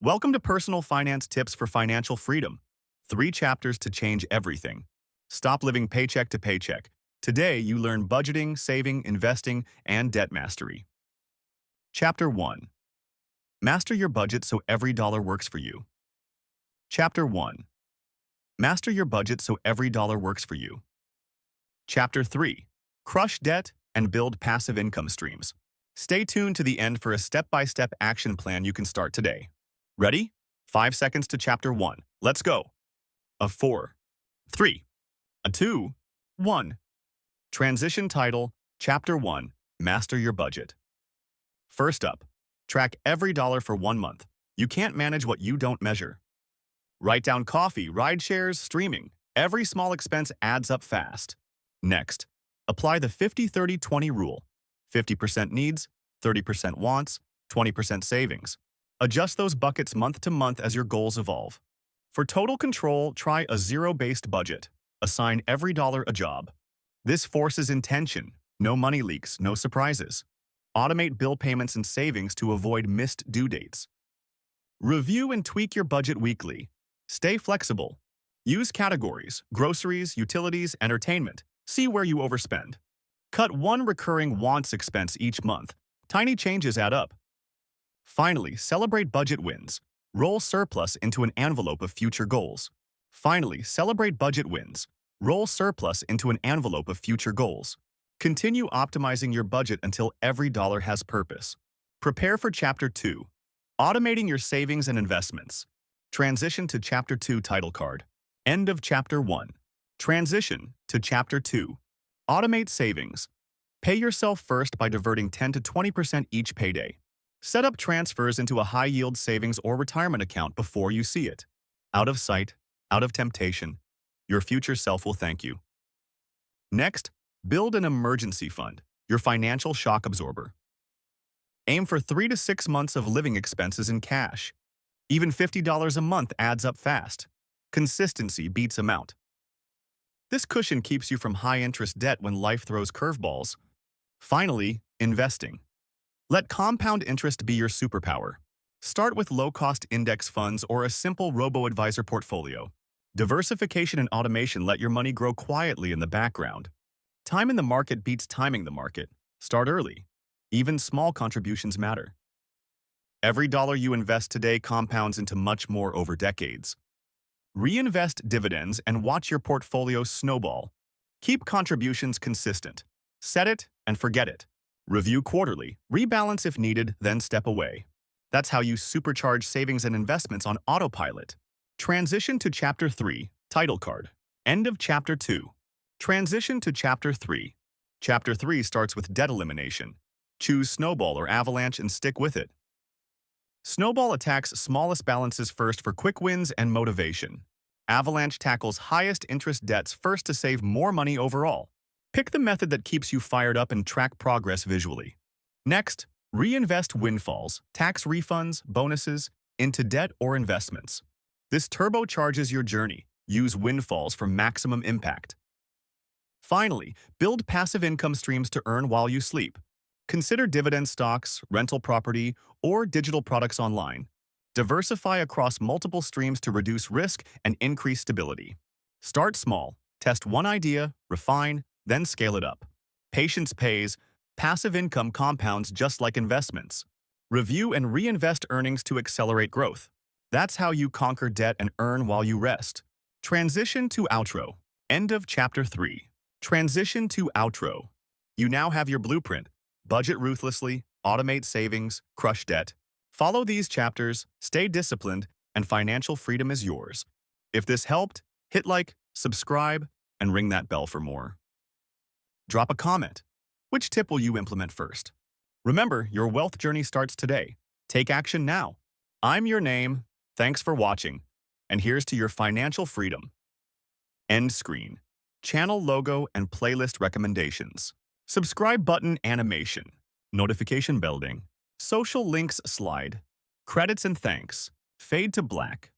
Welcome to Personal Finance Tips for Financial Freedom. 3 chapters to change everything. Stop living paycheck to paycheck. Today, you learn budgeting, saving, investing, and debt mastery. Chapter 1. Master your budget so every dollar works for you. Chapter 1. Master your budget so every dollar works for you. Chapter 3. Crush debt and build passive income streams. Stay tuned to the end for a step-by-step action plan you can start today. Ready? 5 seconds to Chapter 1. Let's go. A 4, 3, a 2, 1. Transition title, Chapter 1, Master Your Budget. First up, track every dollar for 1 month. You can't manage what you don't measure. Write down coffee, ride shares, streaming. Every small expense adds up fast. Next, apply the 50-30-20 rule. 50% needs, 30% wants, 20% savings. Adjust those buckets month to month as your goals evolve. For total control, try a zero-based budget. Assign every dollar a job. This forces intention. No money leaks, no surprises. Automate bill payments and savings to avoid missed due dates. Review and tweak your budget weekly. Stay flexible. Use categories: groceries, utilities, entertainment. See where you overspend. Cut one recurring wants expense each month. Tiny changes add up. Finally, celebrate budget wins. Roll surplus into an envelope of future goals. Finally, celebrate budget wins. Roll surplus into an envelope of future goals. Continue optimizing your budget until every dollar has purpose. Prepare for Chapter 2. Automating your savings and investments. Transition to Chapter 2 title card. End of Chapter 1. Transition to Chapter 2. Automate savings. Pay yourself first by diverting 10 to 20% each payday. Set up transfers into a high-yield savings or retirement account before you see it. Out of sight, out of temptation. Your future self will thank you. Next, build an emergency fund, your financial shock absorber. Aim for 3 to 6 months of living expenses in cash. Even $50 a month adds up fast. Consistency beats amount. This cushion keeps you from high-interest debt when life throws curveballs. Finally, investing. Let compound interest be your superpower. Start with low-cost index funds or a simple robo-advisor portfolio. Diversification and automation let your money grow quietly in the background. Time in the market beats timing the market. Start early. Even small contributions matter. Every dollar you invest today compounds into much more over decades. Reinvest dividends and watch your portfolio snowball. Keep contributions consistent. Set it and forget it. Review quarterly, rebalance if needed, then step away. That's how you supercharge savings and investments on autopilot. Transition to Chapter 3, title card. End of Chapter 2. Transition to Chapter 3. Chapter 3 starts with debt elimination. Choose Snowball or Avalanche and stick with it. Snowball attacks smallest balances first for quick wins and motivation. Avalanche tackles highest interest debts first to save more money overall. Pick the method that keeps you fired up and track progress visually. Next, reinvest windfalls, tax refunds, bonuses, into debt or investments. This turbocharges your journey. Use windfalls for maximum impact. Finally, build passive income streams to earn while you sleep. Consider dividend stocks, rental property, or digital products online. Diversify across multiple streams to reduce risk and increase stability. Start small, test one idea, refine, then scale it up. Patience pays. Passive income compounds just like investments. Review and reinvest earnings to accelerate growth. That's how you conquer debt and earn while you rest. Transition to outro. End of Chapter 3. Transition to outro. You now have your blueprint. Budget ruthlessly, automate savings, crush debt. Follow these chapters, stay disciplined, and financial freedom is yours. If this helped, hit like, subscribe, and ring that bell for more. Drop a comment. Which tip will you implement first? Remember, your wealth journey starts today. Take action now. I'm your name. Thanks for watching. And here's to your financial freedom. End screen. Channel logo and playlist recommendations. Subscribe button animation. Notification bell ding. Social links slide. Credits and thanks. Fade to black.